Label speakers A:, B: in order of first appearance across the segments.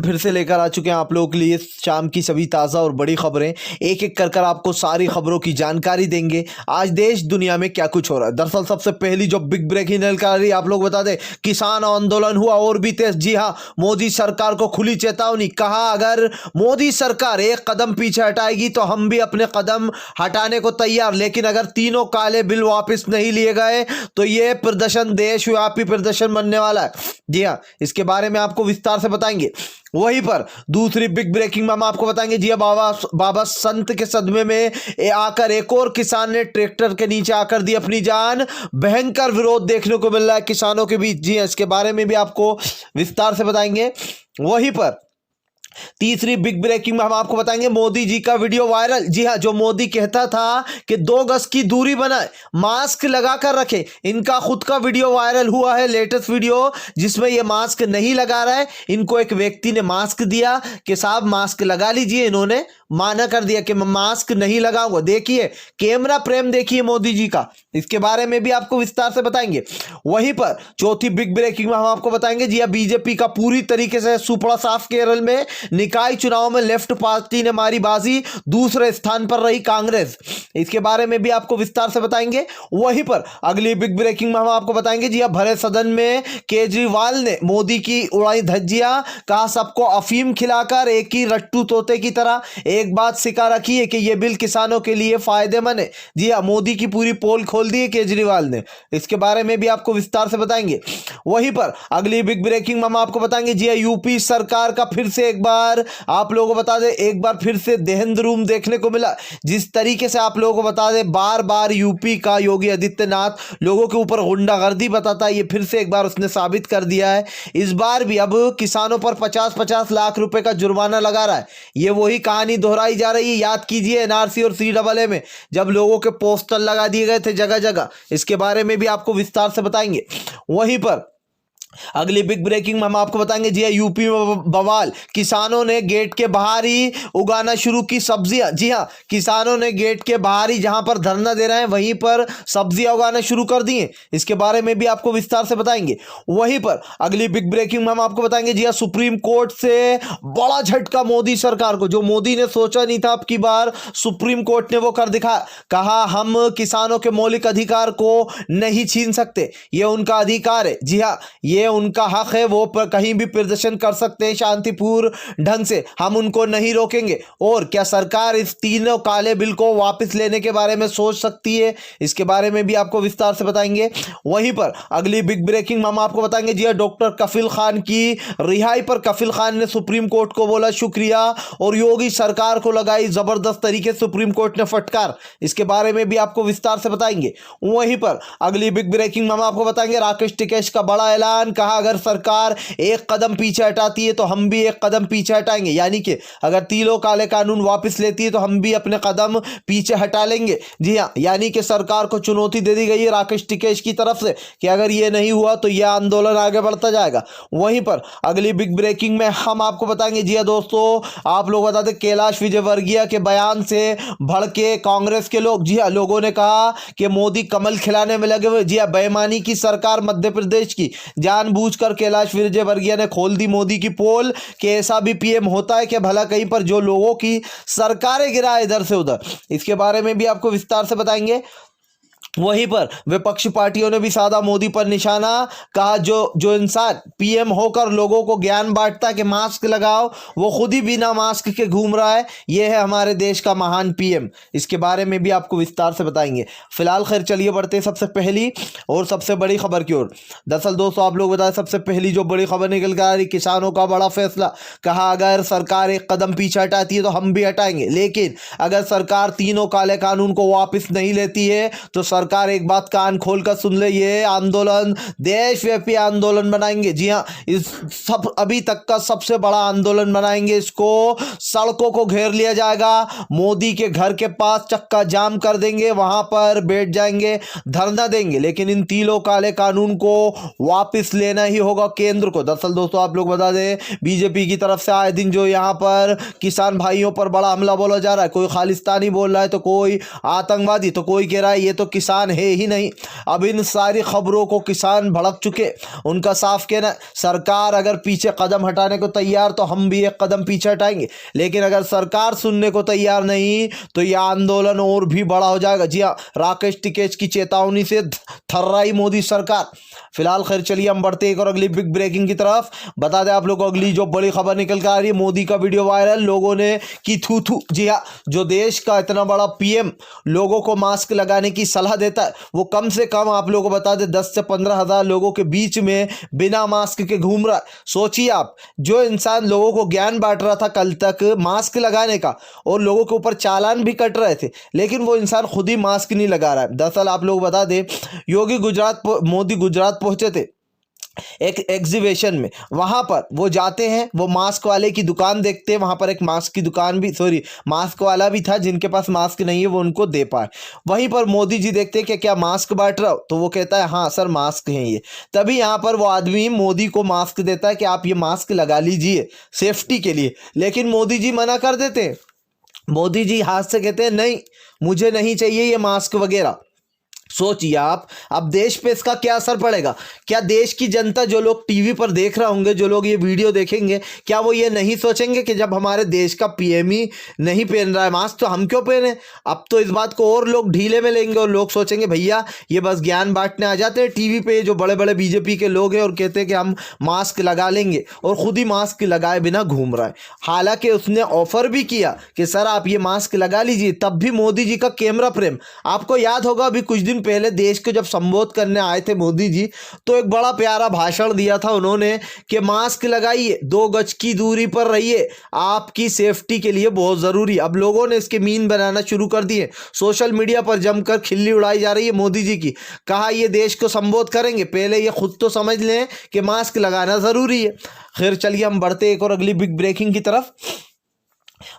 A: फिर से लेकर आ चुके हैं आप लोगों के लिए शाम की सभी ताज़ा और बड़ी खबरें। एक एक कर आपको सारी खबरों की जानकारी देंगे। आज देश दुनिया में क्या कुछ हो रहा है। दरअसल सबसे पहली जो बिग ब्रेकिंग जानकारी आप लोग बता दें, किसान आंदोलन हुआ और भी तेज। जी हाँ, मोदी सरकार को खुली चेतावनी। कहा अगर मोदी सरकार एक कदम पीछे हटाएगी तो हम भी अपने कदम हटाने को तैयार, लेकिन अगर तीनों काले बिल वापस नहीं लिए गए तो यह प्रदर्शन देशव्यापी प्रदर्शन बनने वाला है। जी हाँ, इसके बारे में आपको विस्तार से बताएंगे। वहीं पर दूसरी बिग ब्रेकिंग में हम आपको बताएंगे, जी बाबा संत के सदमे में आकर एक और किसान ने ट्रैक्टर के नीचे आकर दी अपनी जान। भयंकर विरोध देखने को मिल रहा है किसानों के बीच। जी हाँ, इसके बारे में भी आपको विस्तार से बताएंगे। वहीं पर तीसरी बिग ब्रेकिंग में हम आपको बताएंगे, मोदी जी का वीडियो वायरल। जी हां, जो मोदी कहता था कि 2 गज की दूरी बनाए, मास्क लगाकर रखे, इनका खुद का वीडियो वायरल हुआ है, लेटेस्ट वीडियो, जिसमें ये मास्क नहीं लगा रहा है। इनको एक व्यक्ति ने मास्क दिया कि साहब मास्क लगा लीजिए, इन्होंने माना कर दिया कि मैं मास्क नहीं लगाऊंगा। देखिए कैमरा प्रेम, देखिए मोदी जी का। इसके बारे में भी आपको विस्तार से बताएंगे। वहीं पर चौथी बिग ब्रेकिंग में हम आपको बताएंगे, जी बीजेपी का पूरी तरीके से सुपड़ा साफ। केरल में निकाय चुनाव में लेफ्ट पार्टी ने मारी बाजी, दूसरे स्थान पर रही कांग्रेस। इसके बारे में भी आपको विस्तार से बताएंगे। वहीं पर अगली बिग ब्रेकिंग में हम आपको बताएंगे, जी भरे सदन में केजरीवाल ने मोदी की उड़ाई धज्जियां। कहा सबको अफीम खिलाकर एक ही रट्टू तोते की तरह। एक बात सिखा रखी है कि यह बिल किसानों के लिए फायदेमंद है। जी हाँ, मोदी की पूरी पोल खोल दी है केजरीवाल ने। इसके बारे में भी आपको विस्तार से बताएंगे। वहीं पर अगली बिग ब्रेकिंग में हम आपको बताएंगे, जी यूपी सरकार का फिर से एक बार आप लोगों को बता दें, एक बार फिर से देहंदरूम देखने को मिला। जिस तरीके से आप लोगों को बता दें, बार बार यूपी का योगी आदित्यनाथ लोगों के ऊपर गुंडागर्दी बताता है, ये फिर से एक बार उसने साबित कर दिया है। इस बार भी अब किसानों पर 50-50 लाख रुपए का जुर्माना लगा रहा है। ये वही कहानी दोहराई जा रही है। याद कीजिए एनआरसी और सीएए में जब लोगों के पोस्टर लगा दिए गए थे जगह जगह। इसके बारे में भी आपको विस्तार से बताएंगे। वहीं पर अगली बिग ब्रेकिंग में हम आपको बताएंगे, जी यूपी में बवाल। किसानों ने गेट के बाहर ही उगाना शुरू की सब्जियां। जी हां, किसानों ने गेट के बाहर ही, जहां पर धरना दे रहे हैं वहीं पर सब्जियां उगाना शुरू कर दी हैं। इसके बारे में भी आपको विस्तार से बताएंगे। वहीं पर अगली बिग ब्रेकिंग में हम आपको बताएंगे, जी सुप्रीम कोर्ट से बड़ा झटका मोदी सरकार को। जो मोदी ने सोचा नहीं था, अब की बार सुप्रीम कोर्ट ने वो कर दिखा। कहा हम किसानों के मौलिक अधिकार को नहीं छीन सकते, ये उनका अधिकार है। जी हाँ, ये उनका हक है, वो कहीं भी प्रदर्शन कर सकते हैं शांतिपूर्ण ढंग से, हम उनको नहीं रोकेंगे। और क्या सरकार इस तीनों काले बिल को वापस लेने के बारे में सोच सकती है? इसके बारे में भी आपको विस्तार से बताएंगे। वहीं पर अगली बिग ब्रेकिंग में हम आपको बताएंगे, जी डॉक्टर कफिल खान की रिहाई पर कफिल खान ने सुप्रीम कोर्ट को बोला शुक्रिया और योगी सरकार को लगाई जबरदस्त तरीके से सुप्रीम कोर्ट ने फटकार। इसके बारे में भी आपको विस्तार से बताएंगे। वहीं पर अगली बिग ब्रेकिंग में हम आपको बताएंगे, राकेश टिकैत का बड़ा ऐलान। कहा अगर सरकार एक कदम पीछे हटाती है तो हम भी एक कदम पीछे हटाएंगे, यानी कि अगर तीनों काले कानून वापस लेती है तो हम भी अपने कदम पीछे हटा लेंगे। जी हां, यानी कि सरकार को चुनौती दे दी गई है राकेश टिकैत की तरफ से कि अगर ये नहीं हुआ तो यह आंदोलन आगे बढ़ता जाएगा। वहीं पर अगली बिग ब्रेकिंग में हम आपको बताएंगे, जी हां दोस्तों, आप लोग बता दें कैलाश विजयवर्गीय के बयान से भड़के कांग्रेस के लोग। जी हां, लोगों ने कहा कि मोदी कमल खिलाने में लगे हुए। जी हां, बेईमानी की सरकार मध्य प्रदेश की, जानबूझकर कैलाश विजयवर्गीय ने खोल दी मोदी की पोल कि ऐसा भी पीएम होता है कि भला कहीं पर जो लोगों की सरकारें गिराए इधर से उधर। इसके बारे में भी आपको विस्तार से बताएंगे। वहीं पर विपक्षी पार्टियों ने भी साधा मोदी पर निशाना। कहा जो इंसान पीएम होकर लोगों को ज्ञान बांटता है कि मास्क लगाओ, वो खुद ही बिना मास्क के घूम रहा है। यह है हमारे देश का महान पीएम। इसके बारे में भी आपको विस्तार से बताएंगे। फिलहाल खैर चलिए बढ़ते हैं सबसे पहली और सबसे बड़ी खबर की ओर। दरअसल दोस्तों आप लोग बताएं, सबसे पहली जो बड़ी खबर निकल कर आ रही, किसानों का बड़ा फैसला। कहा अगर सरकार एक कदम पीछे हटाती है तो हम भी हटाएंगे, लेकिन अगर सरकार तीनों काले कानून को वापस नहीं लेती है तो सरकार एक बात कान खोलकर सुन ले, ये आंदोलन देशव्यापी आंदोलन बनाएंगे। जी हां, इस सब अभी तक का सबसे बड़ा आंदोलन बनाएंगे। इसको सड़कों को घेर लिया जाएगा, मोदी के घर के पास चक्का जाम कर देंगे, वहां पर बैठ जाएंगे, धरना देंगे, लेकिन इन तीनों काले कानून को वापस लेना ही होगा केंद्र को। दरअसल दोस्तों आप लोग बता दें, बीजेपी की तरफ से आए दिन जो यहां पर किसान भाइयों पर बड़ा हमला बोला जा रहा है, कोई खालिस्तानी बोल रहा है तो कोई आतंकवादी, तो कोई कह रहा है ये तो किसान किसान है ही नहीं। अब इन सारी खबरों को किसान भड़क चुके। उनका साफ कहना है सरकार अगर पीछे कदम हटाने को तैयार तो हम भी एक कदम पीछे हटाएंगे, लेकिन अगर सरकार सुनने को तैयार नहीं तो यह आंदोलन और भी बड़ा हो जाएगा। जी हाँ, राकेश टिकैत की चेतावनी से थर्राई मोदी सरकार। फिलहाल खैर चलिए हम बढ़ते एक और अगली बिग ब्रेकिंग की तरफ। बता दें आप लोग को अगली जो बड़ी खबर निकल कर आ रही है, मोदी का वीडियो वायरल, लोगों ने की थू थू। जी हाँ, जो देश का इतना बड़ा पीएम लोगों को मास्क लगाने की सलाह देता है, वो कम से कम आप लोगों को बता दें 10 से 15 हज़ार लोगों के बीच में बिना मास्क के घूम रहा है। सोचिए आप, जो इंसान लोगों को ज्ञान बांट रहा था कल तक मास्क लगाने का और लोगों के ऊपर चालान भी कट रहे थे, लेकिन वो इंसान खुद ही मास्क नहीं लगा रहा है। दरअसल आप लोग बता दें मोदी गुजरात पहुंचे थे एक एग्जीबिशन में। वहां पर वो जाते हैं, वो मास्क वाले की दुकान देखते हैं, वहां पर एक मास्क की दुकान भी मास्क वाला भी था, जिनके पास मास्क नहीं है वो उनको दे पाए। वहीं पर मोदी जी देखते हैं कि क्या मास्क बांट रहा हो, तो वो कहता है हाँ सर मास्क हैं ये। तभी यहाँ पर वो आदमी मोदी को मास्क देता है कि आप ये मास्क लगा लीजिए सेफ्टी के लिए, लेकिन मोदी जी मना कर देते हैं। मोदी जी हाथ से कहते हैं नहीं मुझे नहीं चाहिए ये मास्क वगैरह। सोचिए आप, अब देश पे इसका क्या असर पड़ेगा। क्या देश की जनता, जो लोग टीवी पर देख रहे होंगे, जो लोग ये वीडियो देखेंगे, क्या वो ये नहीं सोचेंगे कि जब हमारे देश का पीएम ही नहीं पहन रहा है मास्क तो हम क्यों पहने। अब तो इस बात को और लोग ढीले में लेंगे और लोग सोचेंगे भैया ये बस ज्ञान बांटने आ जाते हैं टीवी पे, जो बड़े बड़े बीजेपी के लोग हैं, और कहते हैं कि हम मास्क लगा लेंगे, और खुद ही मास्क लगाए बिना घूम रहा है। हालांकि उसने ऑफर भी किया कि सर आप ये मास्क लगा लीजिए, तब भी मोदी जी का कैमरा प्रेम। आपको याद होगा अभी कुछ दिन पहले देश को जब संबोधित करने आए थे मोदी जी, तो एक बड़ा प्यारा भाषण दिया था उन्होंने कि मास्क लगाइए, 2 गज की दूरी पर रहिए, आपकी सेफ्टी के लिए बहुत जरूरी। अब लोगों ने इसके मीम बनाना शुरू कर दिए, सोशल मीडिया पर जमकर खिल्ली उड़ाई जा रही है मोदी जी की। कहा ये देश को संबोधित करेंगे, पहले ये खुद तो समझ लें कि मास्क लगाना जरूरी है। खैर चलिए हम बढ़ते एक और अगली बिग ब्रेकिंग की तरफ।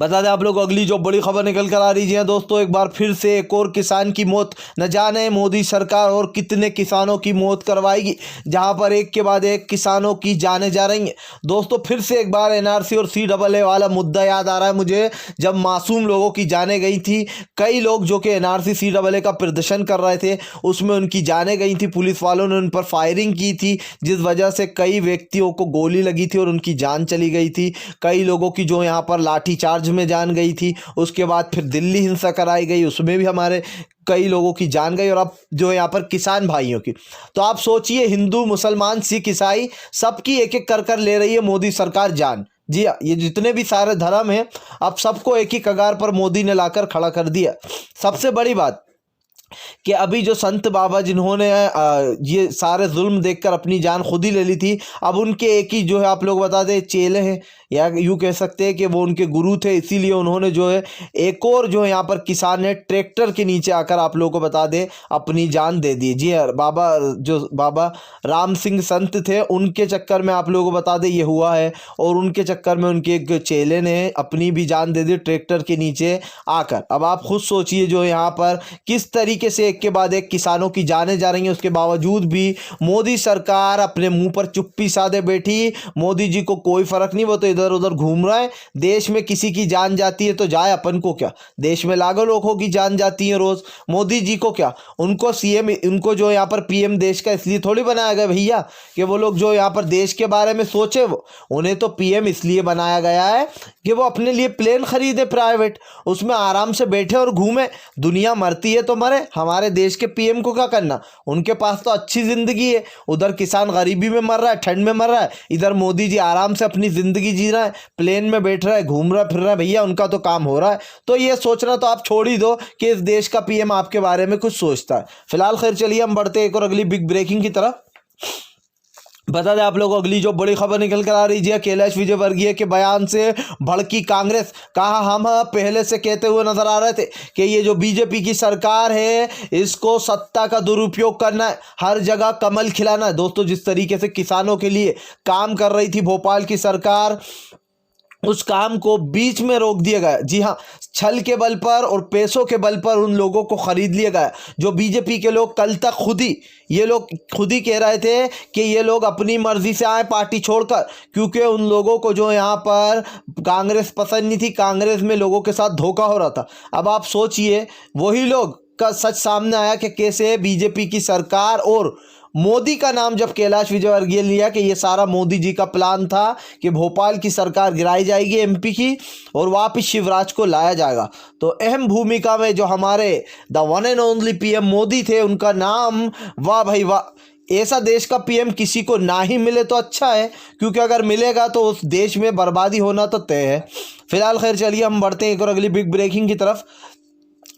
A: बता दें आप लोग अगली जो बड़ी खबर निकल कर आ रही है दोस्तों, एक बार फिर से एक और किसान की मौत। न जाने मोदी सरकार और कितने किसानों की मौत करवाएगी, जहां पर एक के बाद एक किसानों की जानें जा रही हैं। दोस्तों फिर से एक बार एनआरसी और CAA वाला मुद्दा याद आ रहा है मुझे, जब मासूम लोगों की जानें गई थी। कई लोग जो कि एनआरसी CAA का प्रदर्शन कर रहे थे, उसमें उनकी जानें गई थी। पुलिस वालों ने उन पर फायरिंग की थी, जिस वजह से कई व्यक्तियों को गोली लगी थी और उनकी जान चली गई थी। कई लोगों की जो यहाँ पर लाठी चार्ज में जान गई थी। उसके बाद फिर दिल्ली हिंसा कराई गई, उसमें भी हमारे कई लोगों की जान गई। और अब जो यहाँ पर किसान भाइयों की, तो आप सोचिए हिंदू मुसलमान सिख ईसाई सबकी एक एक कर ले रही है मोदी सरकार जान। जी हाँ, ये जितने भी सारे धर्म हैं अब सबको एक ही कगार पर मोदी ने लाकर खड़ा कर दिया। सबसे बड़ी बात कि अभी जो संत बाबा जिन्होंने ये सारे जुल्म देखकर अपनी जान खुद ही ले ली थी, अब उनके एक ही जो है आप लोग बता दें चेले हैं, या यूँ कह सकते हैं कि वो उनके गुरु थे। इसीलिए उन्होंने जो है एक और जो है यहाँ पर किसान ने ट्रैक्टर के नीचे आकर आप लोगों को बता दें अपनी जान दे दी। जी हाँ, बाबा राम सिंह संत थे, उनके चक्कर में आप लोगों को बता दें ये हुआ है, और उनके चक्कर में उनके एक चेले ने अपनी भी जान दे दी ट्रैक्टर के नीचे आकर। अब आप खुद सोचिए जो यहाँ पर किस तरीके से एक के बाद एक किसानों की जानें जा रही हैं, उसके बावजूद भी मोदी सरकार अपने मुंह पर चुप्पी साधे बैठी। मोदी जी को कोई फर्क नहीं, वो तो इधर उधर घूम रहा है। देश में किसी की जान जाती है तो जाए, अपन को क्या। देश में लाखों लोगों की जान जाती है रोज, मोदी जी को क्या। उनको सीएम, उनको जो यहाँ पर पीएम देश का इसलिए थोड़ी बनाया गया भैया कि वो लोग जो यहाँ पर देश के बारे में सोचे। वो उन्हें तो पीएम इसलिए बनाया गया है कि वो अपने लिए प्लेन खरीदे प्राइवेट, उसमें आराम से बैठे और घूमे। दुनिया मरती है तो मरे, हमारे देश के पीएम को क्या करना। उनके पास तो अच्छी जिंदगी है, उधर किसान गरीबी में मर रहा है, ठंड में मर रहा है, इधर मोदी जी आराम से अपनी जिंदगी जी रहा है, प्लेन में बैठ रहा है, घूम रहा फिर रहा है। भैया उनका तो काम हो रहा है, तो ये सोचना तो आप छोड़ ही दो कि इस देश का पीएम आपके बारे में कुछ सोचता है। फिलहाल खैर चलिए हम बढ़ते एक और अगली बिग ब्रेकिंग की तरफ। बता दें आप लोग अगली जो बड़ी खबर निकल कर आ रही है, कैलाश विजयवर्गीय के बयान से भड़की कांग्रेस। कहा हम पहले से कहते हुए नजर आ रहे थे कि ये जो बीजेपी की सरकार है इसको सत्ता का दुरुपयोग करना है, हर जगह कमल खिलाना है। दोस्तों जिस तरीके से किसानों के लिए काम कर रही थी भोपाल की सरकार, उस काम को बीच में रोक दिया गया। जी हाँ, छल के बल पर और पैसों के बल पर उन लोगों को खरीद लिया गया। जो बीजेपी के लोग कल तक ये लोग खुद ही कह रहे थे कि ये लोग अपनी मर्जी से आए पार्टी छोड़कर, क्योंकि उन लोगों को जो यहाँ पर कांग्रेस पसंद नहीं थी, कांग्रेस में लोगों के साथ धोखा हो रहा था। अब आप सोचिए वही लोग का सच सामने आया कि कैसे बीजेपी की सरकार और मोदी का नाम जब कैलाश विजयवर्गीय लिया कि ये सारा मोदी जी का प्लान था कि भोपाल की सरकार गिराई जाएगी एमपी की और वापस शिवराज को लाया जाएगा। तो अहम भूमिका में जो हमारे the one and only PM Modi थे, उनका नाम, वाह भाई वाह, ऐसा देश का पीएम किसी को ना ही मिले तो अच्छा है, क्योंकि अगर मिलेगा तो उस देश में बर्बादी होना तो तय है। फिलहाल खैर चलिए हम बढ़ते हैं एक और अगली बिग ब्रेकिंग की तरफ।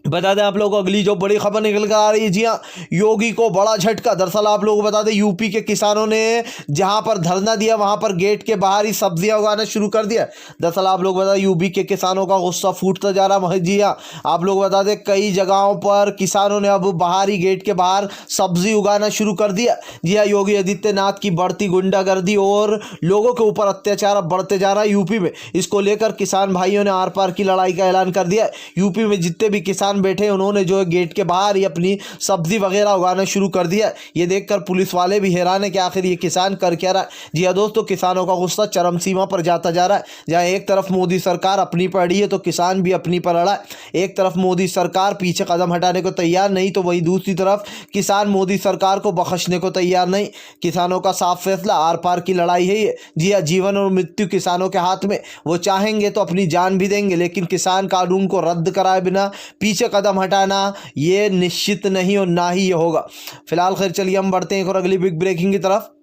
A: बता दें आप लोगों को अगली जो बड़ी खबर निकल कर आ रही है, जी हाँ, योगी को बड़ा झटका। दरअसल आप लोगों को बता दें यूपी के किसानों ने जहां पर धरना दिया वहां पर गेट के बाहर ही सब्जियां उगाना शुरू कर दिया। दरअसल आप लोग बता दें यूपी के किसानों का गुस्सा फूटता जा रहा है। जी हाँ, आप लोग बता दें कई जगहों पर किसानों ने अब बाहर ही गेट के बाहर सब्जी उगाना शुरू कर दिया। जी हाँ, योगी आदित्यनाथ की बढ़ती गुंडागर्दी और लोगों के ऊपर अत्याचार अब बढ़ते जा रहा है यूपी में। इसको लेकर किसान भाइयों ने आर पार की लड़ाई का ऐलान कर दिया। यूपी में जितने भी किसान बैठे उन्होंने जो है गेट के बाहर ही अपनी सब्जी वगैरह उगाना शुरू कर दिया। ये देखकर पुलिस वाले भी हैरान है कि आखिर ये किसान कर क्या रहा है। जी हाँ दोस्तों, किसानों का गुस्सा चरम सीमा पर जाता जा रहा है। जहाँ एक तरफ मोदी सरकार अपनी पर अड़ी है तो किसान भी अपनी पर अड़ा है। एक तरफ मोदी सरकार पीछे कदम हटाने को तैयार नहीं, तो वहीं दूसरी तरफ किसान मोदी सरकार को बख्शने को तैयार नहीं। किसानों का साफ फैसला, आर पार की लड़ाई है ये। जी हाँ, जीवन और मृत्यु किसानों के हाथ में। वो चाहेंगे तो अपनी जान भी देंगे, लेकिन किसान कानून को रद्द कराए बिना पीछे कदम हटाना ये निश्चित नहीं और ना ही ये होगा। फिलहाल खैर चलिए हम बढ़ते हैं एक और अगली बिग ब्रेकिंग की तरफ।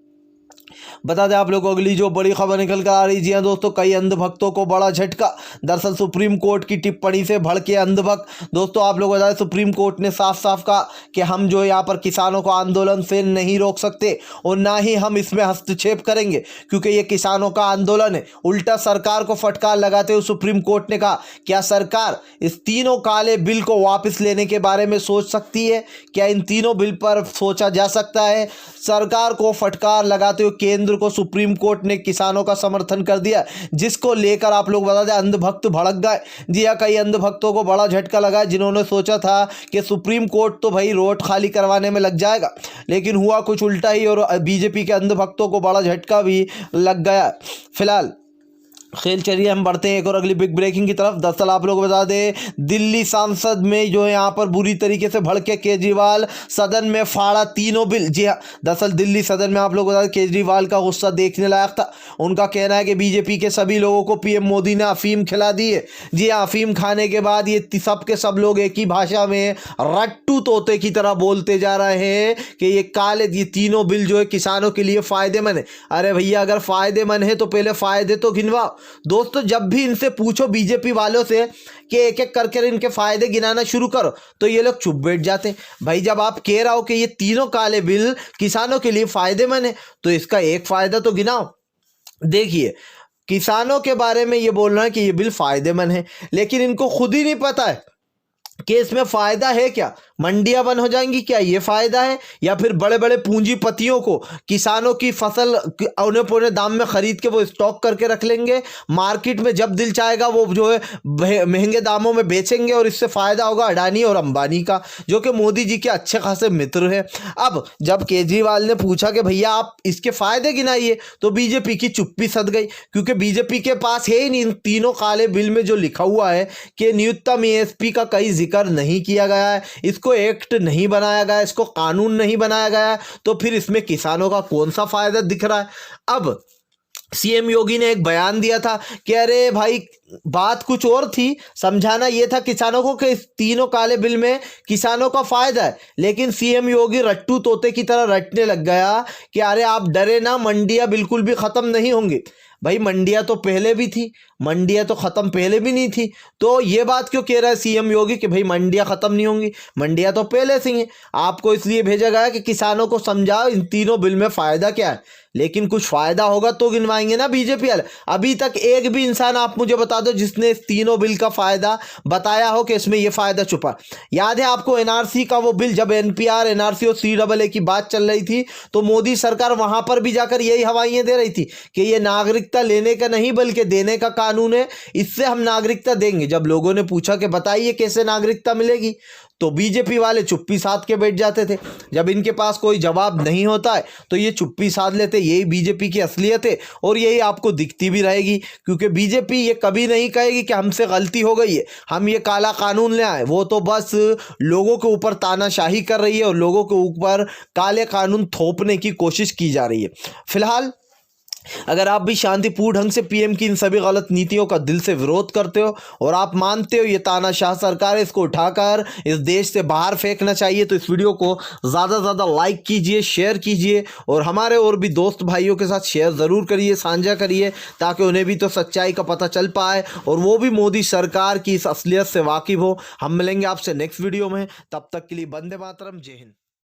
A: बता दें आप लोगों को अगली जो बड़ी खबर निकल कर आ रही, जी हाँ दोस्तों, कई अंधभक्तों को बड़ा झटका। दरअसल सुप्रीम कोर्ट की टिप्पणी से भड़के अंधभक्त। दोस्तों आप लोग बता दें सुप्रीम कोर्ट ने साफ साफ कहा कि हम जो यहाँ पर किसानों को आंदोलन से नहीं रोक सकते और ना ही हम इसमें हस्तक्षेप करेंगे, क्योंकि ये किसानों का आंदोलन है। उल्टा सरकार को फटकार लगाते हुए सुप्रीम कोर्ट ने कहा, क्या सरकार इस तीनों काले बिल को वापस लेने के बारे में सोच सकती है? क्या इन तीनों बिल पर सोचा जा सकता है? सरकार को फटकार लगाते हुए केंद्र को सुप्रीम कोर्ट ने किसानों का समर्थन कर दिया, जिसको लेकर आप लोग बता दें अंधभक्त भड़क गए। जी हाँ, कई अंधभक्तों को बड़ा झटका लगा, जिन्होंने सोचा था कि सुप्रीम कोर्ट तो भाई रोड खाली करवाने में लग जाएगा, लेकिन हुआ कुछ उल्टा ही और बीजेपी के अंधभक्तों को बड़ा झटका भी लग गया। फिलहाल खेल चलिए हम बढ़ते हैं एक और अगली बिग ब्रेकिंग की तरफ। दरअसल आप लोग बता दें दिल्ली सांसद में जो है यहाँ पर बुरी तरीके से भड़के केजरीवाल, सदन में फाड़ा तीनों बिल। जी हाँ, दरअसल दिल्ली सदन में आप लोग बता दें केजरीवाल का गुस्सा देखने लायक था। उनका कहना है कि बीजेपी के सभी लोगों को पीएम मोदी ने अफीम खिला दी है। जी हाँ, अफीम खाने के बाद ये सब के सब लोग एक ही भाषा में रट्टू तोते की तरह बोलते जा रहे हैं कि ये तीनों बिल जो है किसानों के लिए फायदेमंद है। अरे भैया, अगर फायदेमंद है तो पहले फायदे तो गिनवाओ। दोस्तों जब भी इनसे पूछो बीजेपी वालों से कि एक एक करके इनके फायदे गिनाना शुरू करो, तो ये लोग चुप बैठ जाते हैं। भाई जब आप कह रहा हो कि ये तीनों काले बिल किसानों के लिए फायदेमंद है, तो इसका एक फायदा तो गिनाओ। देखिए, किसानों के बारे में ये बोल रहे हैं कि ये बिल फायदेमंद है, लेकिन इनको खुद ही नहीं पता है कि इसमें फायदा है क्या। मंडियां बंद हो जाएंगी, क्या ये फायदा है? या फिर बड़े बड़े पूंजीपतियों को किसानों की फसल औने पौने दाम में खरीद के वो स्टॉक करके रख लेंगे, मार्केट में जब दिल चाहेगा वो जो है महंगे दामों में बेचेंगे, और इससे फायदा होगा अडानी और अंबानी का, जो कि मोदी जी के अच्छे खासे मित्र हैं। अब जब केजरीवाल ने पूछा कि भैया आप इसके फायदे गिनाइए, तो बीजेपी की चुप्पी सध गई, क्योंकि बीजेपी के पास है ही नहीं इन तीनों काले बिल में जो लिखा हुआ है कि न्यूनतम एएसपी का कई जिक्र नहीं किया गया है, इसको एक्ट नहीं बनाया गया, इसको कानून नहीं बनाया गया, तो फिर इसमें किसानों का कौन सा फायदा दिख रहा है। अब सीएम योगी ने एक बयान दिया था कि अरे भाई बात कुछ और थी, समझाना ये था किसानों को कि इस तीनों काले बिल में किसानों का फायदा है, लेकिन सीएम योगी रट्टू तोते की तरह रटने लग गया कि अरे आप डरे ना, मंडियां बिल्कुल भी खत्म नहीं होंगी। भाई मंडियां तो पहले भी थी, मंडियां तो खत्म पहले भी नहीं थी, तो ये बात क्यों कह रहा है सीएम योगी कि भाई मंडियां खत्म नहीं होंगी? मंडियां तो पहले से ही हैं। आपको इसलिए भेजा गया कि किसानों को समझाओ इन तीनों बिल में फायदा क्या है, लेकिन कुछ फायदा होगा तो गिनवाएंगे ना बीजेपी वाले। अभी तक एक भी इंसान आप मुझे बता दो जिसने इस तीनों बिल का फायदा बताया हो कि इसमें ये फायदा छुपा। याद है आपको एनआरसी का वो बिल, जब एनपीआर एनआरसी और सीएए की बात चल रही थी, तो मोदी सरकार वहां पर भी जाकर यही हवाइयां दे रही थी कि ये नागरिकता लेने का नहीं बल्कि देने का कानून है, इससे हम नागरिकता देंगे। जब लोगों ने पूछा कि बताइए कैसे नागरिकता मिलेगी, तो बीजेपी वाले चुप्पी साध के बैठ जाते थे। जब इनके पास कोई जवाब नहीं होता है तो ये चुप्पी साध लेते। यही बीजेपी की असलियत है और यही आपको दिखती भी रहेगी, क्योंकि बीजेपी ये कभी नहीं कहेगी कि हमसे गलती हो गई है, हम ये काला कानून ले आए। वो तो बस लोगों के ऊपर तानाशाही कर रही है और लोगों के ऊपर काले कानून थोपने की कोशिश की जा रही है। फिलहाल अगर आप भी शांतिपूर्ण ढंग से पीएम की इन सभी गलत नीतियों का दिल से विरोध करते हो और आप मानते हो ये तानाशाह सरकार है, इसको उठाकर इस देश से बाहर फेंकना चाहिए, तो इस वीडियो को ज़्यादा से ज़्यादा लाइक कीजिए, शेयर कीजिए और हमारे और भी दोस्त भाइयों के साथ शेयर ज़रूर करिए, साझा करिए, ताकि उन्हें भी तो सच्चाई का पता चल पाए और वो भी मोदी सरकार की इस असलियत से वाकिफ़ हो। हम मिलेंगे आपसे नेक्स्ट वीडियो में, तब तक के लिए वंदे मातरम, जय हिंद।